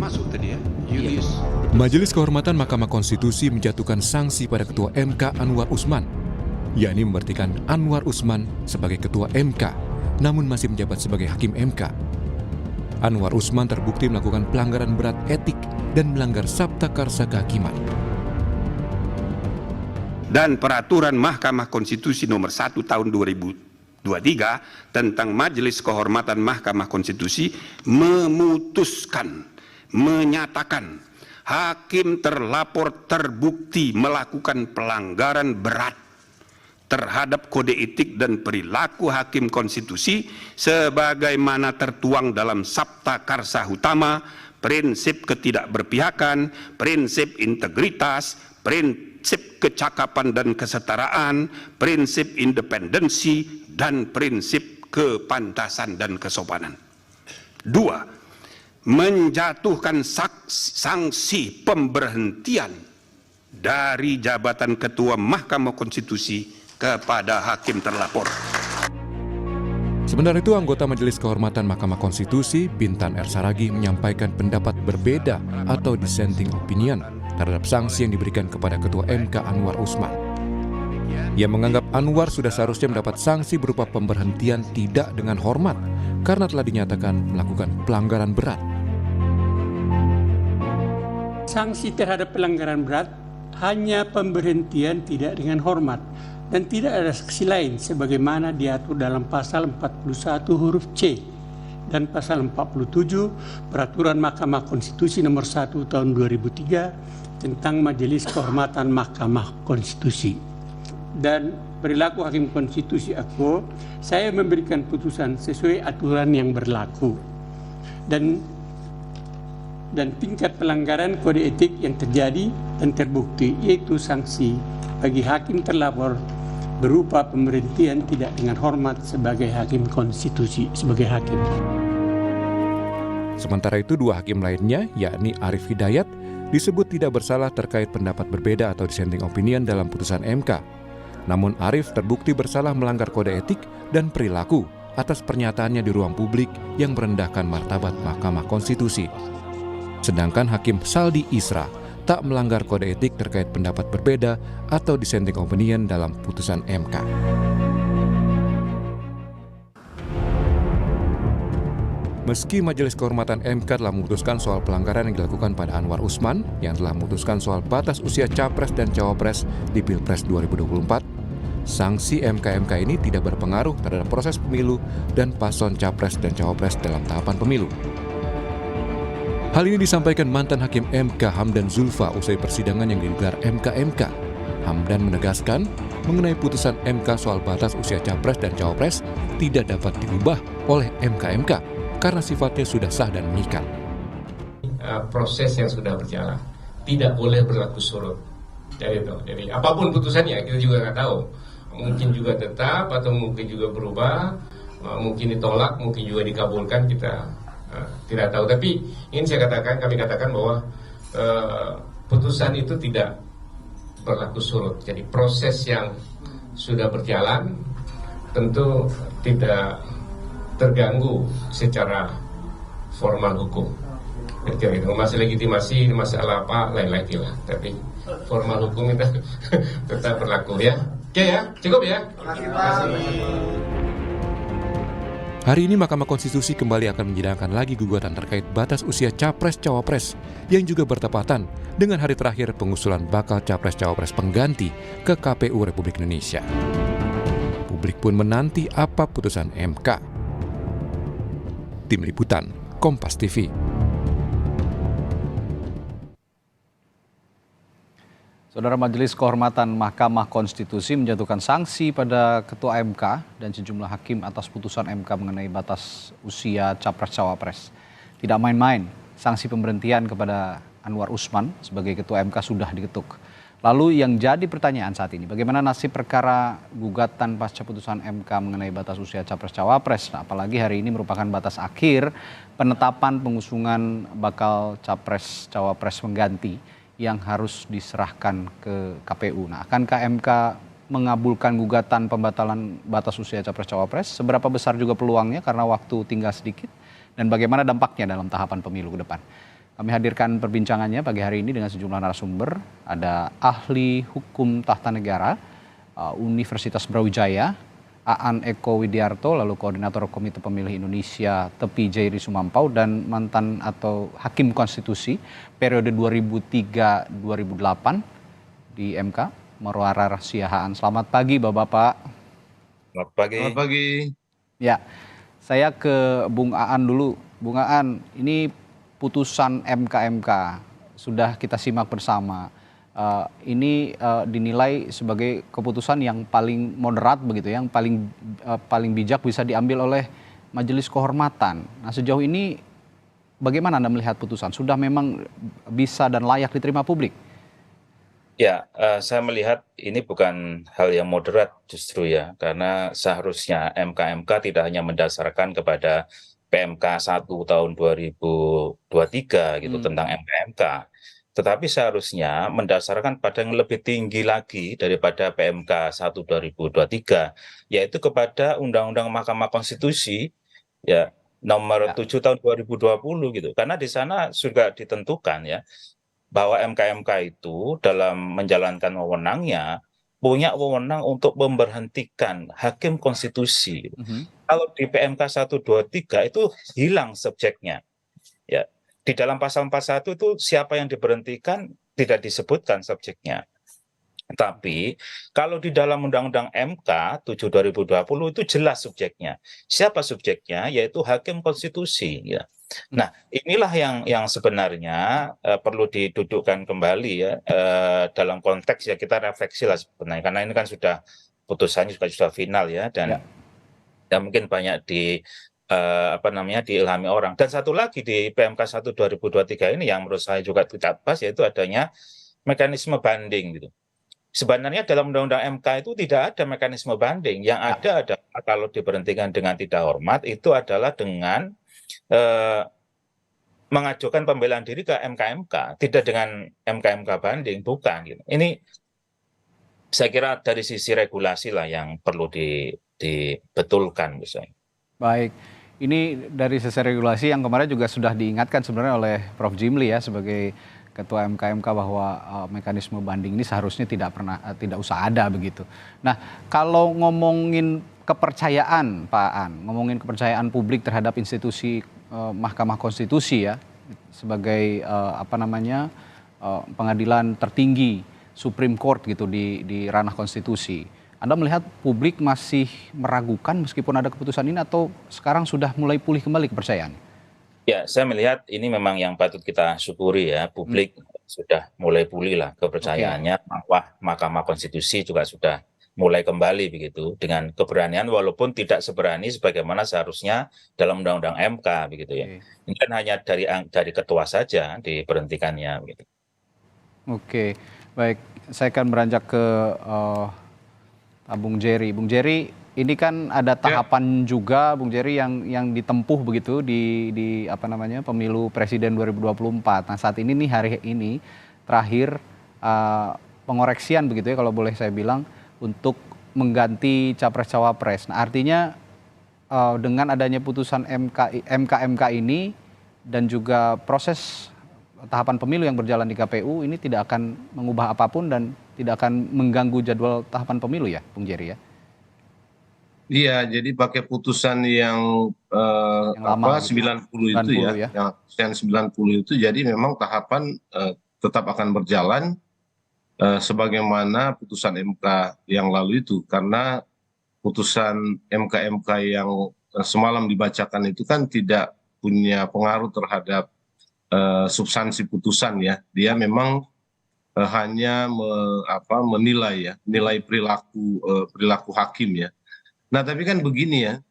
masuk tadi ya, Julius. Majelis Kehormatan Mahkamah Konstitusi menjatuhkan sanksi pada Ketua MK Anwar Usman, yakni memberhentikan Anwar Usman sebagai Ketua MK, namun masih menjabat sebagai Hakim MK. Anwar Usman terbukti melakukan pelanggaran berat etik dan melanggar Sabta Karsa Kehakiman. Dan peraturan Mahkamah Konstitusi nomor 1 tahun 2023 tentang Majelis Kehormatan Mahkamah Konstitusi menyatakan hakim terlapor terbukti melakukan pelanggaran berat terhadap kode etik dan perilaku hakim konstitusi sebagaimana tertuang dalam Sabta Karsa Utama, prinsip ketidakberpihakan, prinsip integritas, prinsip kecakapan dan kesetaraan, prinsip independensi, dan prinsip kepantasan dan kesopanan. 2. Menjatuhkan sanksi pemberhentian dari jabatan Ketua Mahkamah Konstitusi kepada hakim terlapor. Sementara itu, anggota Majelis Kehormatan Mahkamah Konstitusi, Bintan R. Saragih, menyampaikan pendapat berbeda atau dissenting opinion terhadap sanksi yang diberikan kepada Ketua MK Anwar Usman. Ia menganggap Anwar sudah seharusnya mendapat sanksi berupa pemberhentian tidak dengan hormat karena telah dinyatakan melakukan pelanggaran berat. Sanksi terhadap pelanggaran berat hanya pemberhentian tidak dengan hormat dan tidak ada sanksi lain sebagaimana diatur dalam pasal 41 huruf C dan pasal 47 Peraturan Mahkamah Konstitusi nomor 1 tahun 2003 tentang Majelis Kehormatan Mahkamah Konstitusi. Dan perilaku hakim konstitusi aku, saya memberikan putusan sesuai aturan yang berlaku. Dan tingkat pelanggaran kode etik yang terjadi dan terbukti yaitu sanksi bagi hakim terlapor berupa pemberhentian tidak dengan hormat sebagai hakim konstitusi, sebagai hakim. Sementara itu, 2 hakim lainnya, yakni Arif Hidayat, disebut tidak bersalah terkait pendapat berbeda atau dissenting opinion dalam putusan MK. Namun Arif terbukti bersalah melanggar kode etik dan perilaku atas pernyataannya di ruang publik yang merendahkan martabat Mahkamah Konstitusi. Sedangkan Hakim Saldi Isra tak melanggar kode etik terkait pendapat berbeda atau dissenting opinion dalam putusan MK. Meski Majelis Kehormatan MK telah memutuskan soal pelanggaran yang dilakukan pada Anwar Usman yang telah memutuskan soal batas usia Capres dan Cawapres di Pilpres 2024, sanksi MK-MK ini tidak berpengaruh terhadap proses pemilu dan paslon Capres dan Cawapres dalam tahapan pemilu. Hal ini disampaikan mantan Hakim MK Hamdan Zulfa usai persidangan yang digelar MK-MK. Hamdan menegaskan mengenai putusan MK soal batas usia Capres dan Cawapres tidak dapat diubah oleh MK-MK karena sifatnya sudah sah dan mengikat. Proses yang sudah berjalan tidak boleh berlaku surut. Jadi apapun putusannya kita juga nggak tahu. Mungkin juga tetap atau mungkin juga berubah, mungkin ditolak, mungkin juga dikabulkan, kita tidak tahu. Tapi ingin kami katakan bahwa putusan itu tidak berlaku surut. Jadi proses yang sudah berjalan tentu tidak terganggu secara formal hukum. Jadi masalah legitimasi, masalah apa lain lagi lah. Tapi formal hukum itu tetap berlaku ya. Oke ya, cukup ya. Terima kasih. Hari ini Mahkamah Konstitusi kembali akan menyidangkan lagi gugatan terkait batas usia Capres-Cawapres yang juga bertepatan dengan hari terakhir pengusulan bakal Capres-Cawapres pengganti ke KPU Republik Indonesia. Publik pun menanti apa putusan MK. Tim Liputan, Kompas TV. Saudara, Majelis Kehormatan Mahkamah Konstitusi menjatuhkan sanksi pada Ketua MK dan sejumlah hakim atas putusan MK mengenai batas usia Capres-Cawapres. Tidak main-main, sanksi pemberhentian kepada Anwar Usman sebagai Ketua MK sudah diketuk. Lalu yang jadi pertanyaan saat ini, bagaimana nasib perkara gugatan pasca putusan MK mengenai batas usia Capres-Cawapres? Nah, apalagi hari ini merupakan batas akhir penetapan pengusungan bakal Capres-Cawapres pengganti yang harus diserahkan ke KPU. Nah, akankah MK mengabulkan gugatan pembatalan batas usia Capres-Cawapres? Seberapa besar juga peluangnya karena waktu tinggal sedikit? Dan bagaimana dampaknya dalam tahapan pemilu ke depan? Kami hadirkan perbincangannya pagi hari ini dengan sejumlah narasumber. Ada ahli hukum tata negara Universitas Brawijaya, Aan Eko Widiarto, lalu koordinator Komite Pemilih Indonesia Tepi Jairi Sumampau, dan mantan atau hakim konstitusi periode 2003-2008 di MK, Marwara Siahaan. Selamat pagi Bapak-bapak. Selamat pagi. Selamat pagi. Ya, saya ke Bung Aan dulu. Bung Aan, ini putusan MK sudah kita simak bersama. Ini dinilai sebagai keputusan yang paling moderat begitu, yang paling bijak bisa diambil oleh Majelis Kehormatan. Nah, sejauh ini bagaimana Anda melihat putusan? Sudah memang bisa dan layak diterima publik? Ya, saya melihat ini bukan hal yang moderat justru ya, karena seharusnya MK tidak hanya mendasarkan kepada PMK 1 tahun 2023 gitu tentang MK, tetapi seharusnya mendasarkan pada yang lebih tinggi lagi daripada PMK 1 2023, yaitu kepada Undang-Undang Mahkamah Konstitusi ya nomor 7 tahun 2020 gitu. Karena di sana sudah ditentukan ya bahwa MK itu dalam menjalankan wewenangnya punya wewenang untuk memberhentikan hakim konstitusi. Kalau di PMK 123 itu hilang subjeknya. Ya, di dalam pasal 41 itu siapa yang diberhentikan tidak disebutkan subjeknya. Tapi kalau di dalam Undang-Undang MK 7 2020 itu jelas subjeknya. Siapa subjeknya? Yaitu hakim konstitusi. Ya. Nah, inilah yang sebenarnya perlu didudukkan kembali ya dalam konteks ya, kita refleksi lah sebenarnya, karena ini kan sudah putusannya sudah final ya, dan mungkin banyak diilhami orang. Dan satu lagi di PMK 1 2023 ini yang menurut saya juga tidak pas, yaitu adanya mekanisme banding gitu. Sebenarnya dalam Undang-Undang MK itu tidak ada mekanisme banding. Yang ada adalah kalau diberhentikan dengan tidak hormat itu adalah dengan mengajukan pembelaan diri ke MK, tidak dengan MK banding, bukan gitu. Ini saya kira dari sisi regulasi lah yang perlu dibetulkan misalnya. Baik, ini dari sisi regulasi yang kemarin juga sudah diingatkan sebenarnya oleh Prof. Jimli ya sebagai Ketua MK bahwa mekanisme banding ini seharusnya tidak usah ada begitu. Nah, kalau ngomongin kepercayaan Pak Aan, ngomongin kepercayaan publik terhadap institusi Mahkamah Konstitusi ya sebagai pengadilan tertinggi Supreme Court gitu di ranah konstitusi. Anda melihat publik masih meragukan meskipun ada keputusan ini, atau sekarang sudah mulai pulih kembali kepercayaan? Ya, saya melihat ini memang yang patut kita syukuri ya, publik sudah mulai pulih lah kepercayaannya, bahwa Mahkamah Konstitusi juga sudah mulai kembali begitu dengan keberanian, walaupun tidak seberani sebagaimana seharusnya dalam Undang-Undang MK begitu ya. Ini kan hanya dari ketua saja diberhentikannya begitu. Oke, baik, saya akan beranjak ke Bung Jerry. Bung Jerry, ini kan ada tahapan juga Bung Jerry yang ditempuh begitu di pemilu presiden 2024. Nah, saat ini nih, hari ini terakhir pengoreksian begitu ya kalau boleh saya bilang untuk mengganti capres-cawapres. Nah, artinya dengan adanya putusan MK ini dan juga proses tahapan pemilu yang berjalan di KPU ini tidak akan mengubah apapun dan tidak akan mengganggu jadwal tahapan pemilu ya, Bung Jerry ya? Iya, jadi pakai putusan yang lama, 90 itu ya, yang 90 itu, jadi memang tahapan tetap akan berjalan sebagaimana putusan MK yang lalu itu, karena putusan MK yang semalam dibacakan itu kan tidak punya pengaruh terhadap substansi putusan ya, dia memang hanya menilai perilaku hakim ya. Nah, tapi kan begini ya,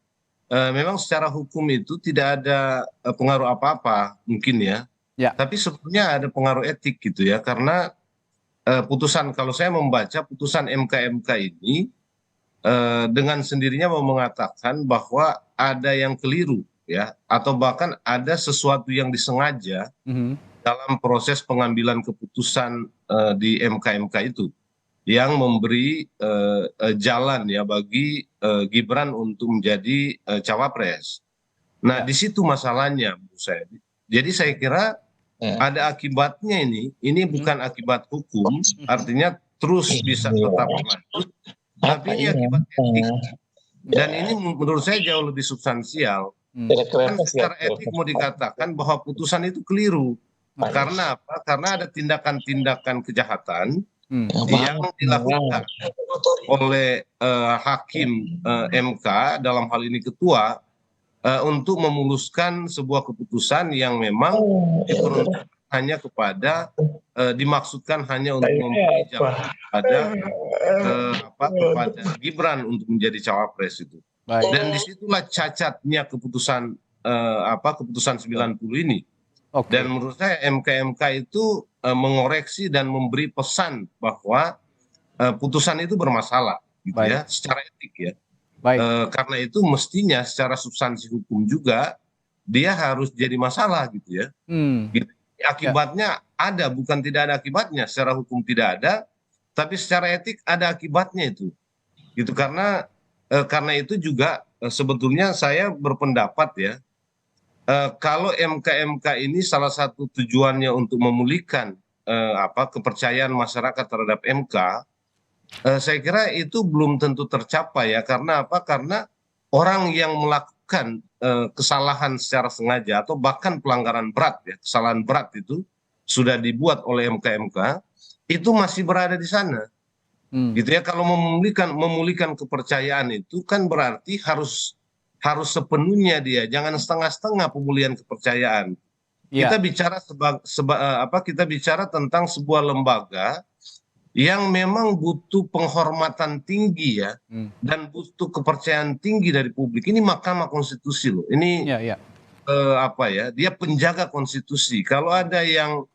memang secara hukum itu tidak ada pengaruh apa-apa mungkin ya, tapi sebetulnya ada pengaruh etik gitu ya, karena putusan, kalau saya membaca putusan MK ini dengan sendirinya mau mengatakan bahwa ada yang keliru ya, atau bahkan ada sesuatu yang disengaja dalam proses pengambilan keputusan di MK itu, yang memberi jalan ya bagi Gibran untuk menjadi cawapres. Nah, di situ masalahnya menurut saya. Jadi saya kira ada akibatnya ini bukan akibat hukum, artinya terus bisa tetap lanjut, tapi ini akibat etik. Dan ini menurut saya jauh lebih substansial. Kan secara etik mau dikatakan bahwa putusan itu keliru. Karena apa? Karena ada tindakan-tindakan kejahatan yang dilakukan oleh hakim MK, dalam hal ini ketua, untuk memuluskan sebuah keputusan yang memang diperuntukkan hanya kepada dimaksudkan hanya untuk memberi jawaban kepada Gibran untuk menjadi cawapres itu. Dan disitulah cacatnya keputusan keputusan 90 ini. Dan menurut saya MK itu mengoreksi dan memberi pesan bahwa putusan itu bermasalah, gitu ya, secara etik ya. Karena itu mestinya secara substansi hukum juga dia harus jadi masalah, gitu ya. Gitu. Akibatnya ada, bukan tidak ada akibatnya. Secara hukum tidak ada, tapi secara etik ada akibatnya itu. Gitu, karena itu juga sebetulnya saya berpendapat ya, kalau MK ini salah satu tujuannya untuk memulihkan kepercayaan masyarakat terhadap MK, saya kira itu belum tentu tercapai ya. Karena apa? Karena orang yang melakukan kesalahan secara sengaja atau bahkan pelanggaran berat ya, kesalahan berat itu sudah dibuat oleh MK itu masih berada di sana. Gitu ya. Kalau memulihkan kepercayaan itu kan berarti harus sepenuhnya dia, jangan setengah-setengah pemulihan kepercayaan. Kita bicara kita bicara tentang sebuah lembaga yang memang butuh penghormatan tinggi ya, dan butuh kepercayaan tinggi dari publik. Ini Mahkamah Konstitusi loh. Ini dia penjaga konstitusi. Kalau ada yang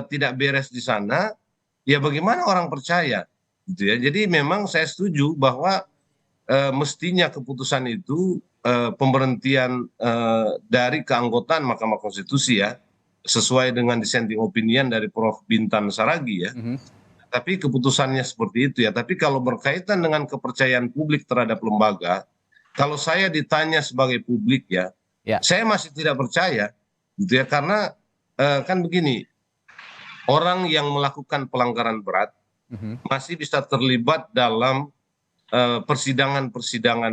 tidak beres di sana, ya bagaimana orang percaya? Gitu ya. Jadi memang saya setuju bahwa mestinya keputusan itu pemberhentian dari keanggotaan Mahkamah Konstitusi ya, sesuai dengan dissenting opinion dari Prof. Bintan Saragi ya. Tapi keputusannya seperti itu ya. Tapi kalau berkaitan dengan kepercayaan publik terhadap lembaga, kalau saya ditanya sebagai publik ya, saya masih tidak percaya, gitu ya. Karena kan begini, orang yang melakukan pelanggaran berat masih bisa terlibat dalam persidangan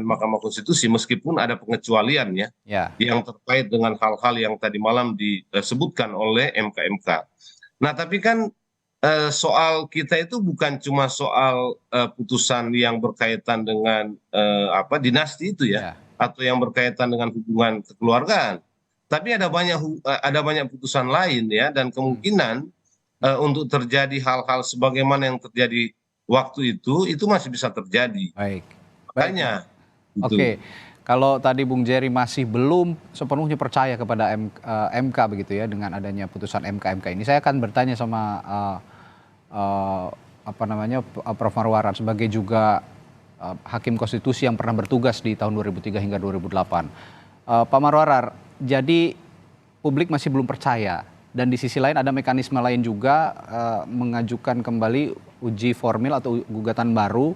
Mahkamah Konstitusi meskipun ada pengecualian ya, yang terkait dengan hal-hal yang tadi malam disebutkan oleh MK. Nah, tapi kan soal kita itu bukan cuma soal putusan yang berkaitan dengan dinasti itu ya, atau yang berkaitan dengan hubungan kekeluargaan, tapi ada banyak putusan lain ya, dan kemungkinan untuk terjadi hal-hal sebagaimana yang terjadi waktu itu masih bisa terjadi. Makanya. Oke. Kalau tadi Bung Jerry masih belum sepenuhnya percaya kepada MK begitu ya, dengan adanya putusan MK ini, saya akan bertanya sama Prof. Marwarar sebagai juga hakim konstitusi yang pernah bertugas di tahun 2003 hingga 2008. Pak Marwarar, jadi publik masih belum percaya, dan di sisi lain ada mekanisme lain juga mengajukan kembali uji formil atau gugatan baru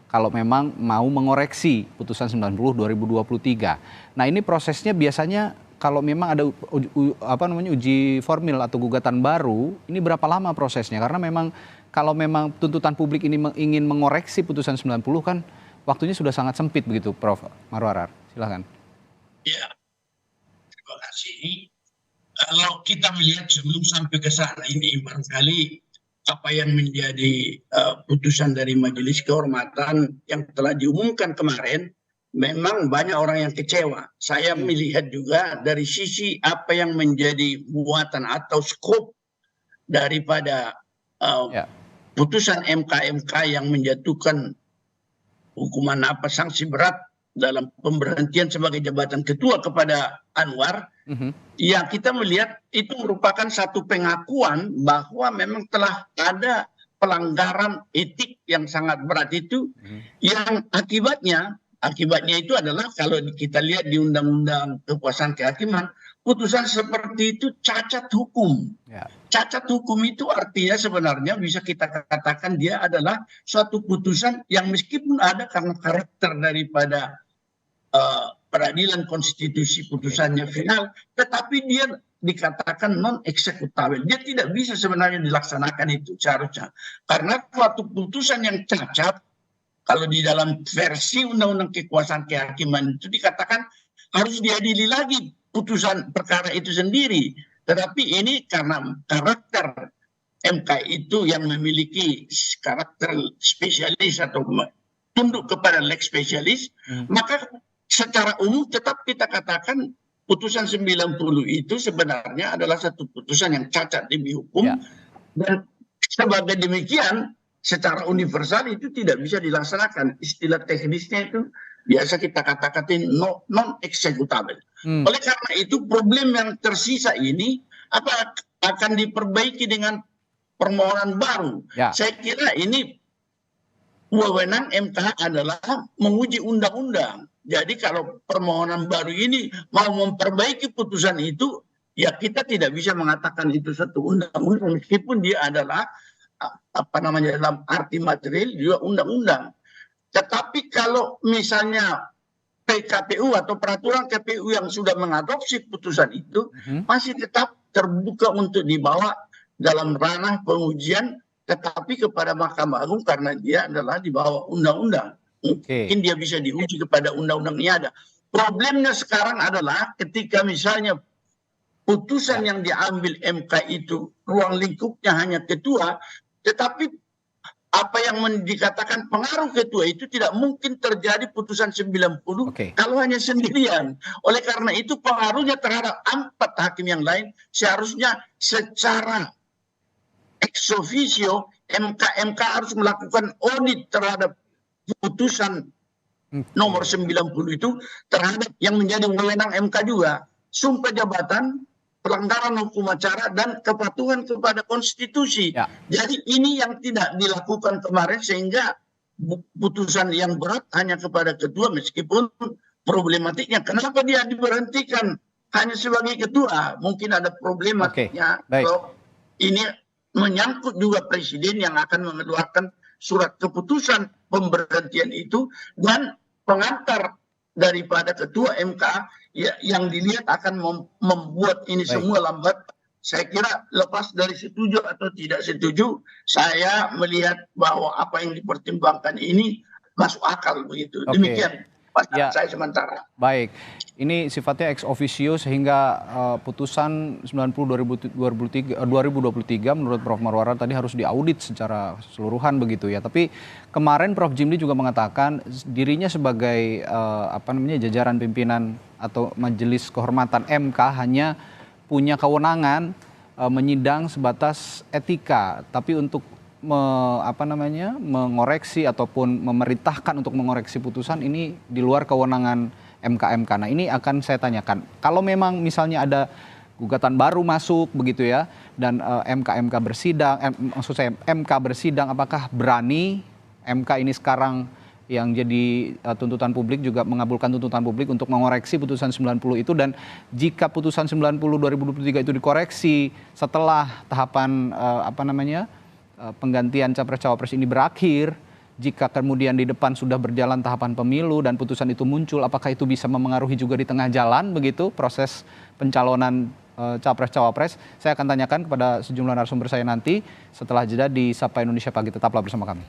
kalau memang mau mengoreksi putusan 90 2023. Nah, ini prosesnya biasanya kalau memang ada uji formil atau gugatan baru, ini berapa lama prosesnya? Karena memang kalau memang tuntutan publik ini ingin mengoreksi putusan 90 kan waktunya sudah sangat sempit begitu, Prof. Marwarar. Silakan. Ya, terima kasih. Kalau kita melihat sebelum sampai ke sana ini, barangkali apa yang menjadi putusan dari Majelis Kehormatan yang telah diumumkan kemarin, memang banyak orang yang kecewa. Saya melihat juga dari sisi apa yang menjadi muatan atau skop daripada putusan MK yang menjatuhkan hukuman sanksi berat dalam pemberhentian sebagai jabatan ketua kepada Anwar, ya kita melihat itu merupakan satu pengakuan bahwa memang telah ada pelanggaran etik yang sangat berat itu, yang akibatnya itu adalah kalau kita lihat di Undang-Undang Kekuasaan Kehakiman, putusan seperti itu cacat hukum. Cacat hukum itu artinya sebenarnya bisa kita katakan dia adalah suatu putusan yang meskipun ada karena karakter daripada peradilan konstitusi putusannya final, tetapi dia dikatakan non eksekutabil. Dia tidak bisa sebenarnya dilaksanakan itu seharusnya. Karena suatu putusan yang cacat, kalau di dalam versi Undang-Undang Kekuasaan Kehakiman itu dikatakan harus diadili lagi putusan perkara itu sendiri. Tetapi ini karena karakter MK itu yang memiliki karakter spesialis atau tunduk kepada lex spesialis, maka secara umum tetap kita katakan putusan 90 itu sebenarnya adalah satu putusan yang cacat demi hukum, dan sebagai demikian secara universal itu tidak bisa dilaksanakan. Istilah teknisnya itu biasa kita katakan non executable. Oleh karena itu problem yang tersisa ini apa akan diperbaiki dengan permohonan baru. Saya kira ini wewenang MK adalah menguji undang-undang. Jadi kalau permohonan baru ini mau memperbaiki putusan itu, ya kita tidak bisa mengatakan itu satu undang-undang meskipun dia adalah dalam arti material juga undang-undang. Tetapi kalau misalnya PKPU atau peraturan KPU yang sudah mengadopsi putusan itu masih tetap terbuka untuk dibawa dalam ranah pengujian, tetapi kepada Mahkamah Agung karena dia adalah di bawah undang-undang. Mungkin dia bisa diuji kepada undang-undang yang ada. Problemnya sekarang adalah ketika misalnya putusan yang diambil MK itu ruang lingkupnya hanya ketua, tetapi apa yang dikatakan pengaruh ketua itu tidak mungkin terjadi putusan 90 kalau hanya sendirian. Oleh karena itu pengaruhnya terhadap 4 hakim yang lain seharusnya secara ex officio MK harus melakukan audit terhadap putusan nomor 90 itu terhadap yang menjadi wewenang MK juga. Sumpah jabatan, pelanggaran hukum acara, dan kepatuhan kepada konstitusi. Jadi ini yang tidak dilakukan kemarin sehingga putusan yang berat hanya kepada ketua meskipun problematiknya. Kenapa dia diberhentikan hanya sebagai ketua? Mungkin ada problematiknya. Kalau ini menyangkut juga presiden yang akan mengeluarkan surat keputusan pemberhentian itu, dan pengantar daripada ketua MK yang dilihat akan membuat ini semua lambat. Saya kira lepas dari setuju atau tidak setuju, saya melihat bahwa apa yang dipertimbangkan ini masuk akal begitu. Demikian saya sementara. Baik, ini sifatnya ex officio sehingga putusan 90 2023 menurut Prof. Marwara tadi harus diaudit secara keseluruhan begitu ya. Tapi kemarin Prof. Jimli juga mengatakan dirinya sebagai jajaran pimpinan atau Majelis Kehormatan MK hanya punya kewenangan menyidang sebatas etika, tapi untuk mengoreksi ataupun memerintahkan untuk mengoreksi putusan ini di luar kewenangan MK. Nah ini akan saya tanyakan, kalau memang misalnya ada gugatan baru masuk begitu ya, dan MK bersidang, MK bersidang, apakah berani MK ini sekarang yang jadi tuntutan publik juga mengabulkan tuntutan publik untuk mengoreksi putusan 90 itu, dan jika putusan 90 2023 itu dikoreksi setelah tahapan penggantian capres-cawapres ini berakhir, jika kemudian di depan sudah berjalan tahapan pemilu dan putusan itu muncul, apakah itu bisa memengaruhi juga di tengah jalan begitu proses pencalonan capres-cawapres? Saya akan tanyakan kepada sejumlah narasumber saya nanti setelah jeda di Sapa Indonesia Pagi. Tetaplah bersama kami.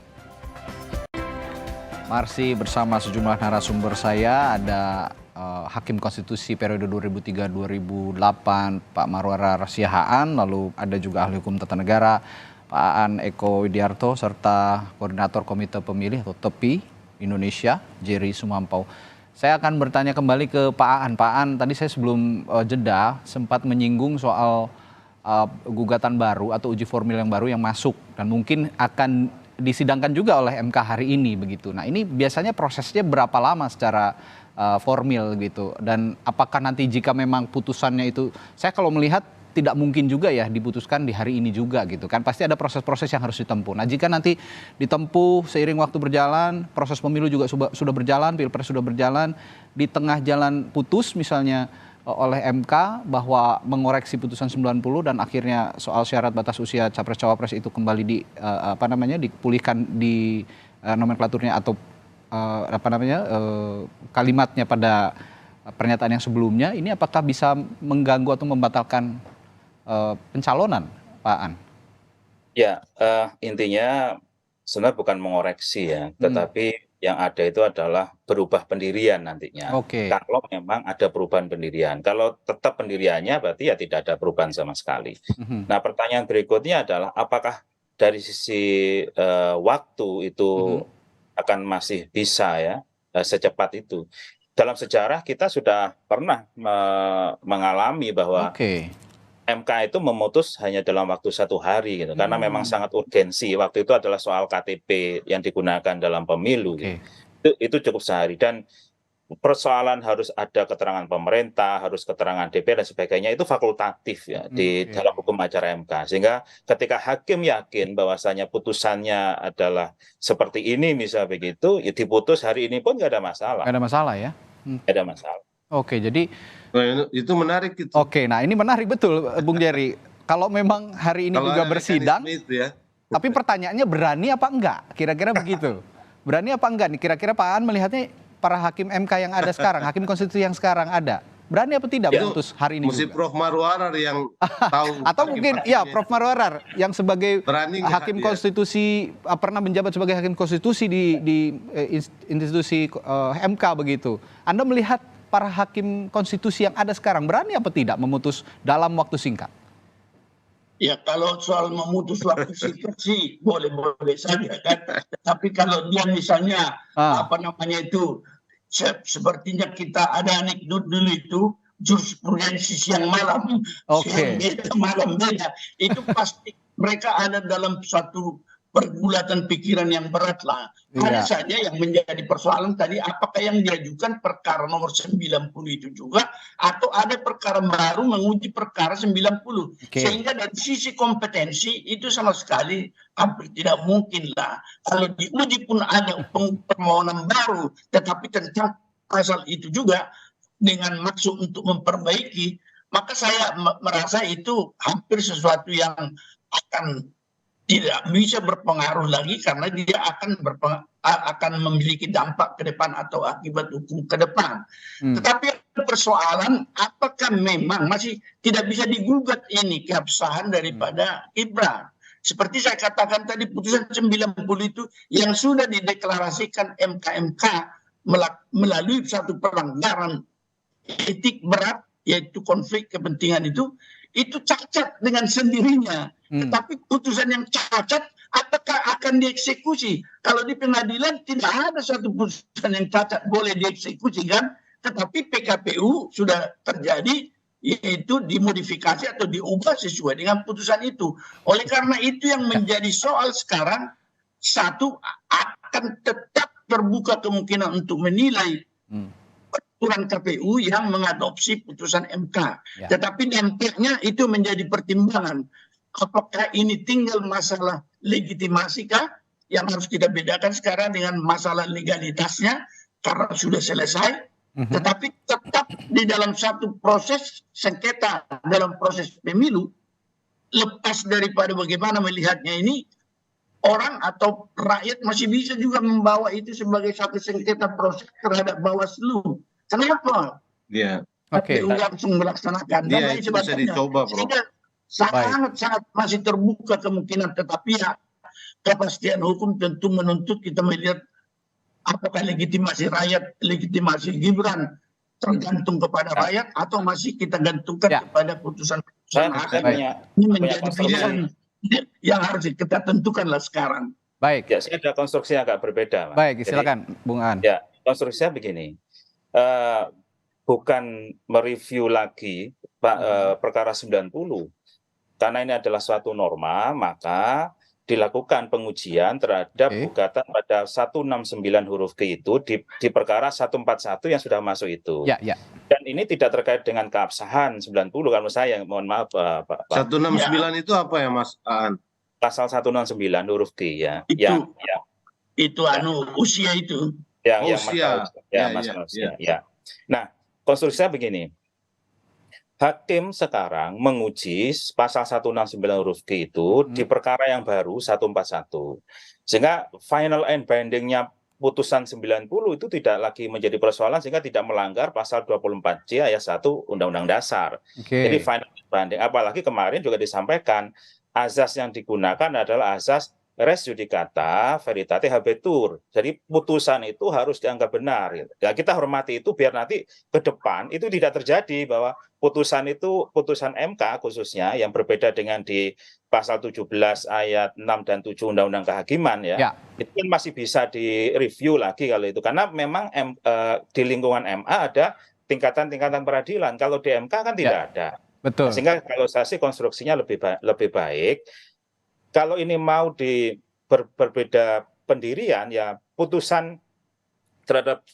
Masih bersama sejumlah narasumber saya, ada Hakim Konstitusi periode 2003-2008 Pak Marwara Siahaan, lalu ada juga ahli hukum tata negara Pak Aan Eko Widiarto, serta Koordinator Komite Pemilih atau TEPI Indonesia, Jerry Sumampau. Saya akan bertanya kembali ke Pak Aan. Pak Aan, tadi saya sebelum jeda sempat menyinggung soal gugatan baru atau uji formil yang baru yang masuk dan mungkin akan disidangkan juga oleh MK hari ini begitu. Nah ini biasanya prosesnya berapa lama secara formil gitu, dan apakah nanti jika memang putusannya itu, saya kalau melihat tidak mungkin juga ya diputuskan di hari ini juga gitu kan, pasti ada proses-proses yang harus ditempuh. Nah jika nanti ditempuh seiring waktu berjalan, proses pemilu juga sudah berjalan, pilpres sudah berjalan, di tengah jalan putus misalnya oleh MK bahwa mengoreksi putusan 90 dan akhirnya soal syarat batas usia capres-cawapres itu kembali dipulihkan di nomenklaturnya atau kalimatnya pada pernyataan yang sebelumnya ini apakah bisa mengganggu atau membatalkan pencalonan, Pak Aan? Ya, intinya sebenarnya bukan mengoreksi ya, tetapi yang ada itu adalah berubah pendirian nantinya. Oke. Kalau memang ada perubahan pendirian, kalau tetap pendiriannya berarti ya tidak ada perubahan sama sekali. Nah, pertanyaan berikutnya adalah apakah dari sisi waktu itu akan masih bisa ya secepat itu. Dalam sejarah kita sudah pernah mengalami bahwa MK itu memutus hanya dalam waktu 1 hari gitu, karena memang sangat urgensi. Waktu itu adalah soal KTP yang digunakan dalam pemilu. Gitu. Itu cukup sehari, dan persoalan harus ada keterangan pemerintah, harus keterangan DPR dan sebagainya itu fakultatif ya di dalam hukum acara MK. Sehingga ketika hakim yakin bahwasanya putusannya adalah seperti ini misal begitu, ya diputus hari ini pun nggak ada masalah. Nggak ada masalah ya? Nggak ada masalah. Oke, jadi itu menarik gitu. Oke, nah ini menarik betul, Bung Jerry. Kalau memang hari ini juga bersidang, tapi pertanyaannya berani apa enggak? Kira-kira begitu. Berani apa enggak nih? Kira-kira Pak Aan melihatnya para hakim MK yang ada sekarang, hakim konstitusi yang sekarang ada, berani apa tidak memutus hari ini? Mesti Prof Marwarar yang tahu. Atau mungkin ya Prof Marwarar yang sebagai hakim konstitusi, pernah menjabat sebagai hakim konstitusi di institusi MK begitu. Anda melihat para hakim konstitusi yang ada sekarang berani apa tidak memutus dalam waktu singkat? Ya kalau soal memutus waktu singkat sih boleh-boleh saja kan. Tapi kalau dia misalnya sepertinya kita ada anekdot dulu itu jurisprudensi siang malam, siang beda malam beda. Itu pasti mereka ada dalam suatu pergulatan pikiran yang berat lah. Hanya saja yang menjadi persoalan tadi, apakah yang diajukan perkara nomor 90 itu juga, atau ada perkara baru menguji perkara 90. Sehingga dari sisi kompetensi itu sama sekali hampir tidak mungkin lah. Kalau diuji pun ada permohonan baru, tetapi tentang pasal itu juga dengan maksud untuk memperbaiki, maka saya merasa itu hampir sesuatu yang akan tidak bisa berpengaruh lagi karena dia akan memiliki dampak ke depan atau akibat hukum ke depan. Tetapi persoalan apakah memang masih tidak bisa digugat ini keabsahan daripada Gibran. Seperti saya katakan tadi, putusan 90 itu yang sudah dideklarasikan MK melalui satu pelanggaran etik berat, yaitu konflik kepentingan itu cacat dengan sendirinya. Tetapi putusan yang cacat apakah akan dieksekusi? Kalau di pengadilan tidak ada satu putusan yang cacat boleh dieksekusi kan? Tetapi PKPU sudah terjadi, yaitu dimodifikasi atau diubah sesuai dengan putusan itu. Oleh karena itu yang menjadi soal sekarang, satu, akan tetap terbuka kemungkinan untuk menilai peraturan KPU yang mengadopsi putusan MK. Tetapi dampaknya itu menjadi pertimbangan. Apakah ini tinggal masalah legitimasi kah yang harus kita bedakan sekarang dengan masalah legalitasnya karena sudah selesai, tetapi tetap di dalam satu proses sengketa dalam proses pemilu, lepas daripada bagaimana melihatnya ini, orang atau rakyat masih bisa juga membawa itu sebagai satu sengketa proses terhadap Bawaslu. Kenapa? KPU langsung melaksanakan. Dan itu bisa dicoba, Bro. Sangat masih terbuka kemungkinan, tetapi ya kepastian hukum tentu menuntut kita melihat apakah legitimasi rakyat, legitimasi Gibran tergantung kepada rakyat atau masih kita gantungkan kepada putusan hakim. Ini menjadi pilihan yang harus kita tentukan lah sekarang. Baik. Ya, saya ada konstruksi yang agak berbeda. Baik, silakan Bung Aan. Ya, konstruksinya begini. Bukan mereview lagi perkara 90. Karena ini adalah suatu norma, maka dilakukan pengujian terhadap gugatan pada 169 huruf G itu di perkara 141 yang sudah masuk itu. Dan ini tidak terkait dengan keabsahan 90 kalau saya, mohon maaf Pak. 169 itu apa ya Mas Aan? Pasal 169 huruf G ya. Itu usia itu. Usia. Nah, konstruksinya begini. Hakim sekarang menguji pasal 169 huruf G itu di perkara yang baru 141. Sehingga final and binding-nya putusan 90 itu tidak lagi menjadi persoalan sehingga tidak melanggar pasal 24C ayat 1 Undang-Undang Dasar. Jadi final banding, apalagi kemarin juga disampaikan azas yang digunakan adalah azas res judicata veritate habetur. Jadi putusan itu harus dianggap benar. Ya, kita hormati itu biar nanti ke depan itu tidak terjadi bahwa putusan itu, putusan MK khususnya yang berbeda dengan di pasal 17 ayat 6 dan 7 Undang-Undang Kehakiman ya. Itu kan masih bisa direview lagi kalau itu. Karena memang di lingkungan MA ada tingkatan-tingkatan peradilan. Kalau di MK kan tidak ada. Betul. Sehingga kalau saya sih konstruksinya lebih baik. Kalau ini mau berbeda pendirian, ya putusan terhadap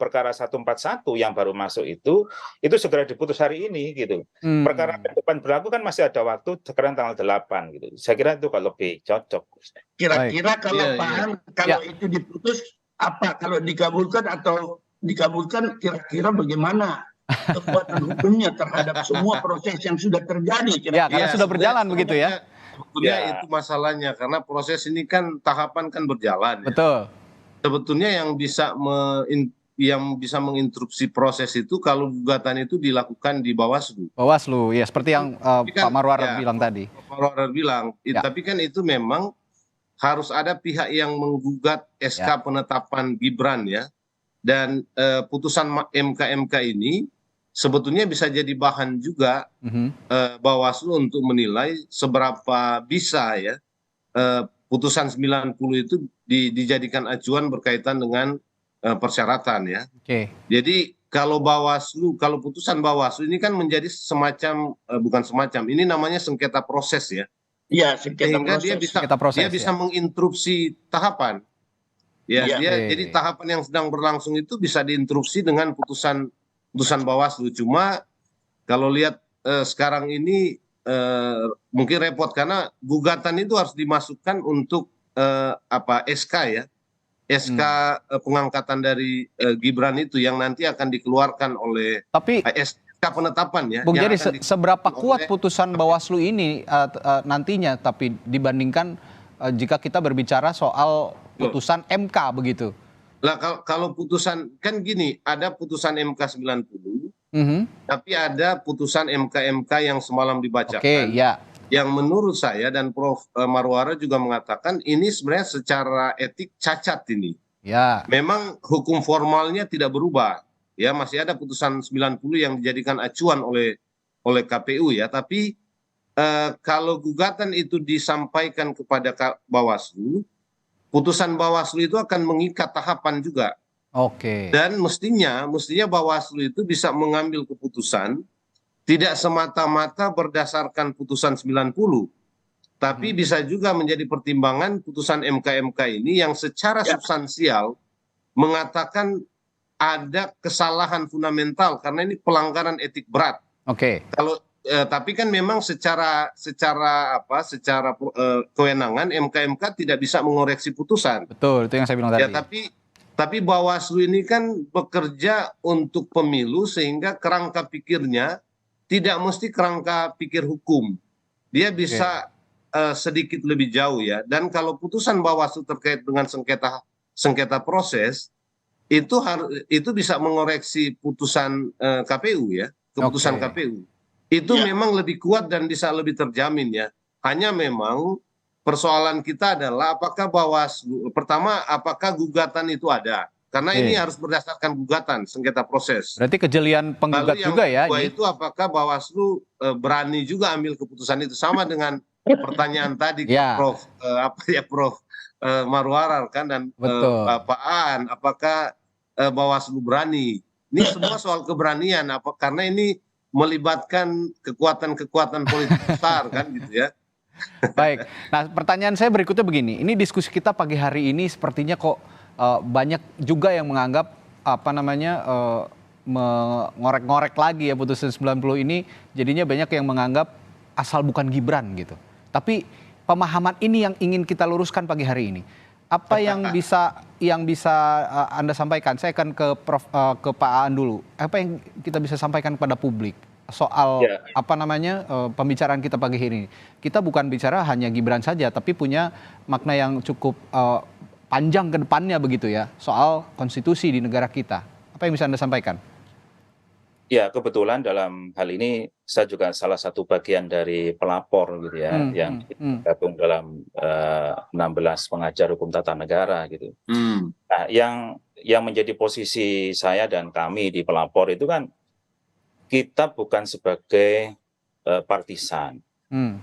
perkara 141 yang baru masuk itu segera diputus hari ini gitu. Perkara ke depan berlaku kan masih ada waktu sekarang tanggal 8 gitu. Saya kira itu kalau lebih cocok. Kira-kira kalau paham kalau itu diputus apa, kalau dikabulkan atau dikabulkan, kira-kira bagaimana kekuatan hukumnya terhadap semua proses yang sudah terjadi? Karena sudah berjalan begitu ya. Sebetulnya itu masalahnya, karena proses ini kan tahapan kan berjalan. Betul. Sebetulnya yang bisa menginterupsi proses itu kalau gugatan itu dilakukan di Bawaslu. Bawaslu, ya seperti yang Pak Marwar bilang tadi. Pak Marwar bilang, tapi kan itu memang harus ada pihak yang menggugat SK penetapan Gibran ya. Dan putusan MK ini sebetulnya bisa jadi bahan juga Bawaslu untuk menilai seberapa bisa ya putusan 90 itu dijadikan acuan berkaitan dengan persyaratan ya. Jadi kalau putusan Bawaslu ini kan menjadi semacam bukan semacam, ini namanya sengketa proses ya. Iya, sengketa proses. Dia bisa menginterupsi tahapan. Jadi tahapan yang sedang berlangsung itu bisa diinterupsi dengan putusan Bawaslu. Cuma kalau lihat sekarang ini mungkin repot karena gugatan itu harus dimasukkan untuk SK ya, SK pengangkatan dari Gibran itu yang nanti akan dikeluarkan oleh SK penetapan ya. Bung Jerry, seberapa kuat putusan Bawaslu ini nantinya tapi dibandingkan jika kita berbicara soal putusan MK begitu? Lah kalau putusan kan gini, ada putusan MK 90, tapi ada putusan MK yang semalam dibacakan. Yang menurut saya dan Prof Marwara juga mengatakan ini sebenarnya secara etik cacat ini. Memang hukum formalnya tidak berubah. Ya, masih ada putusan 90 yang dijadikan acuan oleh KPU ya, tapi kalau gugatan itu disampaikan kepada Bawaslu, putusan Bawaslu itu akan mengikat tahapan juga. Dan mestinya Bawaslu itu bisa mengambil keputusan tidak semata-mata berdasarkan putusan 90, tapi bisa juga menjadi pertimbangan putusan MK ini yang secara substansial mengatakan ada kesalahan fundamental karena ini pelanggaran etik berat. Tapi kan memang secara kewenangan MK tidak bisa mengoreksi putusan. Betul, itu yang saya bilang tadi. Ya, tapi Bawaslu ini kan bekerja untuk pemilu sehingga kerangka pikirnya tidak mesti kerangka pikir hukum. Dia bisa sedikit lebih jauh ya. Dan kalau putusan Bawaslu terkait dengan sengketa proses itu bisa mengoreksi putusan KPU ya, keputusan KPU. Itu memang lebih kuat dan bisa lebih terjamin ya. Hanya memang persoalan kita adalah apakah Bawaslu, pertama apakah gugatan itu ada. Karena ini harus berdasarkan gugatan, sengketa proses. Berarti kejelian penggugat juga ya. Lalu yang kedua itu apakah Bawaslu berani juga ambil keputusan itu. Sama dengan pertanyaan tadi Prof Marwara kan dan Bapak Aan, apakah Bawaslu berani. Ini semua soal keberanian, karena ini melibatkan kekuatan-kekuatan politik besar kan gitu ya. Baik, nah pertanyaan saya berikutnya begini, ini diskusi kita pagi hari ini sepertinya kok banyak juga yang menganggap mengorek-ngorek lagi ya putusan 90 ini, jadinya banyak yang menganggap asal bukan Gibran gitu. Tapi pemahaman ini yang ingin kita luruskan pagi hari ini. Apa yang bisa Anda sampaikan? Saya akan ke Pak Aan dulu. Apa yang kita bisa sampaikan kepada publik soal pembicaraan kita pagi hari ini? Kita bukan bicara hanya Gibran saja, tapi punya makna yang cukup panjang ke depannya begitu ya, soal konstitusi di negara kita. Apa yang bisa Anda sampaikan? Ya, kebetulan dalam hal ini saya juga salah satu bagian dari pelapor gitu ya, yang gabung dalam 16 pengajar hukum tata negara gitu. Nah, yang menjadi posisi saya dan kami di pelapor itu kan kita bukan sebagai partisan.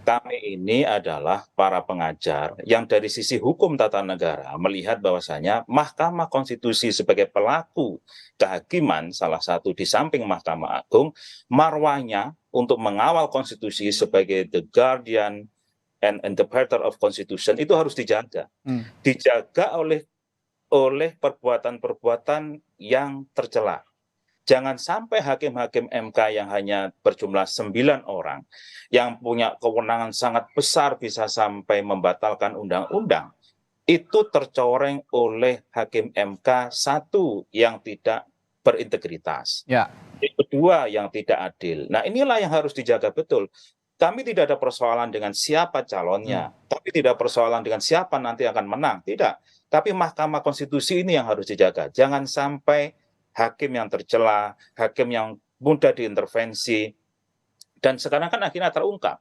Kami ini adalah para pengajar yang dari sisi hukum tata negara melihat bahwasanya Mahkamah Konstitusi sebagai pelaku kehakiman, salah satu di samping Mahkamah Agung, marwahnya untuk mengawal konstitusi sebagai the guardian and interpreter of constitution itu harus dijaga. Dijaga oleh perbuatan-perbuatan yang tercela. Jangan sampai hakim-hakim MK yang hanya berjumlah 9 orang, yang punya kewenangan sangat besar bisa sampai membatalkan undang-undang, itu tercoreng oleh hakim MK, satu, yang tidak berintegritas. Yang kedua, yang tidak adil. Nah, inilah yang harus dijaga betul. Kami tidak ada persoalan dengan siapa calonnya, tapi tidak persoalan dengan siapa nanti akan menang. Tidak. Tapi Mahkamah Konstitusi ini yang harus dijaga. Jangan sampai hakim yang tercela, hakim yang mudah diintervensi. Dan sekarang kan akhirnya terungkap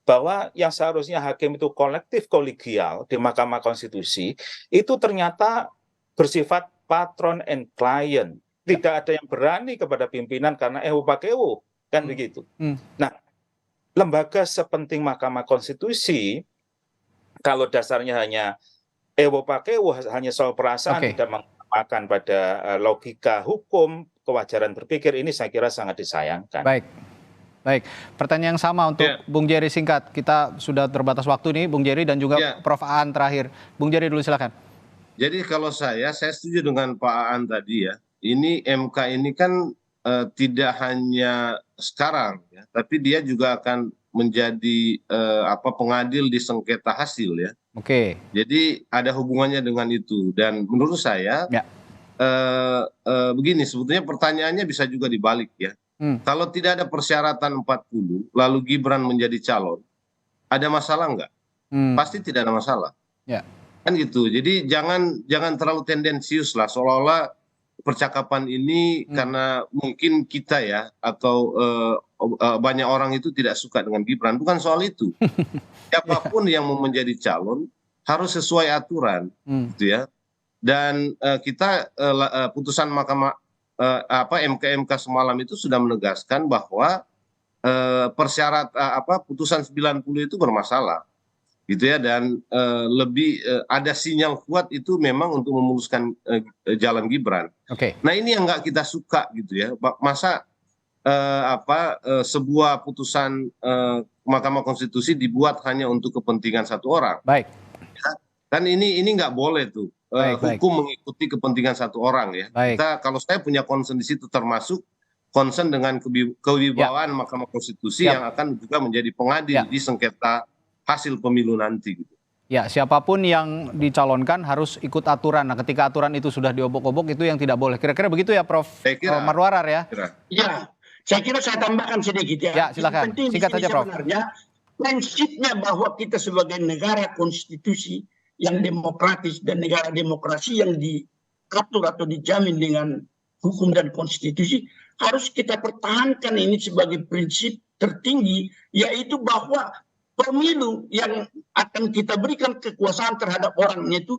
bahwa yang seharusnya hakim itu kolektif kolegial di Mahkamah Konstitusi itu ternyata bersifat patron and client. Tidak ada yang berani kepada pimpinan karena ewo pakewo, kan begitu. Nah, lembaga sepenting Mahkamah Konstitusi kalau dasarnya hanya ewo pakewo, hanya soal perasaan, tidak makan pada logika hukum, kewajaran berpikir, ini saya kira sangat disayangkan. Baik. Pertanyaan yang sama untuk Bung Jerry, singkat. Kita sudah terbatas waktu nih, Bung Jerry dan juga Prof. Aan terakhir. Bung Jerry dulu silakan. Jadi kalau saya setuju dengan Pak Aan tadi ya. Ini MK ini kan tidak hanya sekarang ya, tapi dia juga akan menjadi pengadil di sengketa hasil ya. Jadi ada hubungannya dengan itu, dan menurut saya begini, sebetulnya pertanyaannya bisa juga dibalik ya. Kalau tidak ada persyaratan 40 lalu Gibran menjadi calon, ada masalah nggak? Pasti tidak ada masalah. Kan gitu. Jadi jangan terlalu tendensius lah, seolah-olah percakapan ini karena mungkin kita ya atau banyak orang itu tidak suka dengan Gibran. Bukan soal itu. Siapapun yang mau menjadi calon harus sesuai aturan, gitu ya. Dan kita putusan Mahkamah MK semalam itu sudah menegaskan bahwa putusan 90 itu bermasalah, gitu ya. Dan lebih ada sinyal kuat itu memang untuk memuluskan jalan Gibran. Nah, ini yang nggak kita suka, gitu ya. Masa sebuah putusan Mahkamah Konstitusi dibuat hanya untuk kepentingan satu orang. Ya, kan ini nggak boleh tuh. Hukum mengikuti kepentingan satu orang ya. Kalau saya punya concern di situ, termasuk concern dengan kewibawaan Mahkamah Konstitusi yang akan juga menjadi pengadil di sengketa hasil pemilu nanti. Gitu. Ya, siapapun yang dicalonkan harus ikut aturan. Nah, ketika aturan itu sudah diobok-obok, itu yang tidak boleh. Kira-kira begitu ya, Prof. Marwarar ya? Ya, saya kira saya tambahkan sedikit ya. Ya, silakan. Singkat saja, Prof. Sebenarnya prinsipnya bahwa kita sebagai negara konstitusi yang demokratis dan negara demokrasi yang diatur atau dijamin dengan hukum dan konstitusi, harus kita pertahankan ini sebagai prinsip tertinggi, yaitu bahwa pemilu yang akan kita berikan kekuasaan terhadap orangnya itu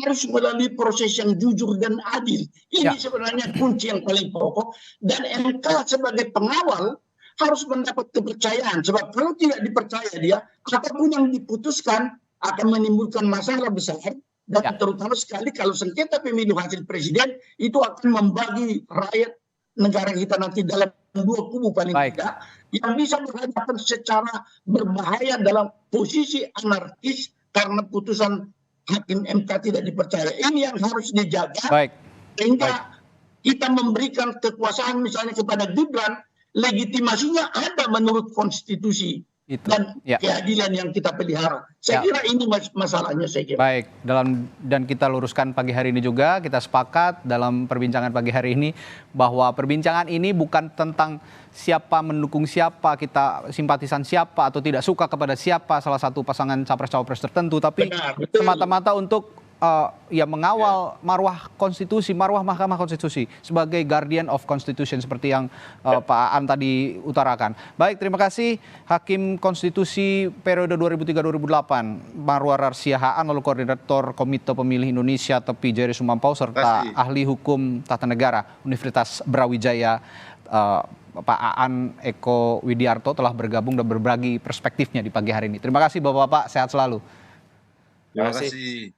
harus melalui proses yang jujur dan adil. Ini sebenarnya kunci yang paling pokok, dan MK sebagai pengawal harus mendapat kepercayaan, sebab kalau tidak dipercaya dia, apapun yang diputuskan akan menimbulkan masalah besar, dan terutama sekali kalau sengketa pemilu hasil presiden itu akan membagi rakyat negara kita nanti dalam dua kubu paling tidak, yang bisa berhadapan secara berbahaya dalam posisi anarkis karena putusan hakim MK tidak dipercaya. Ini yang harus dijaga sehingga kita memberikan kekuasaan misalnya kepada Gibran, legitimasinya ada menurut konstitusi dan keadilan yang kita pelihara. Saya kira ini masalahnya, saya kira. Dan kita luruskan pagi hari ini juga, kita sepakat dalam perbincangan pagi hari ini bahwa perbincangan ini bukan tentang siapa mendukung siapa, kita simpatisan siapa atau tidak suka kepada siapa salah satu pasangan capres-cawapres tertentu, tapi semata-mata untuk mengawal marwah konstitusi, marwah Mahkamah Konstitusi sebagai guardian of constitution seperti yang Pak Aan tadi utarakan. Baik, terima kasih Hakim Konstitusi periode 2003-2008 Marwarar Siahaan, lalu Koordinator Komite Pemilih Indonesia Tepi Jerry Sumampau, serta Ahli Hukum Tata Negara Universitas Brawijaya Pak Aan Eko Widiarto telah bergabung dan berbagi perspektifnya di pagi hari ini. Terima kasih Bapak-Bapak, sehat selalu. Terima kasih.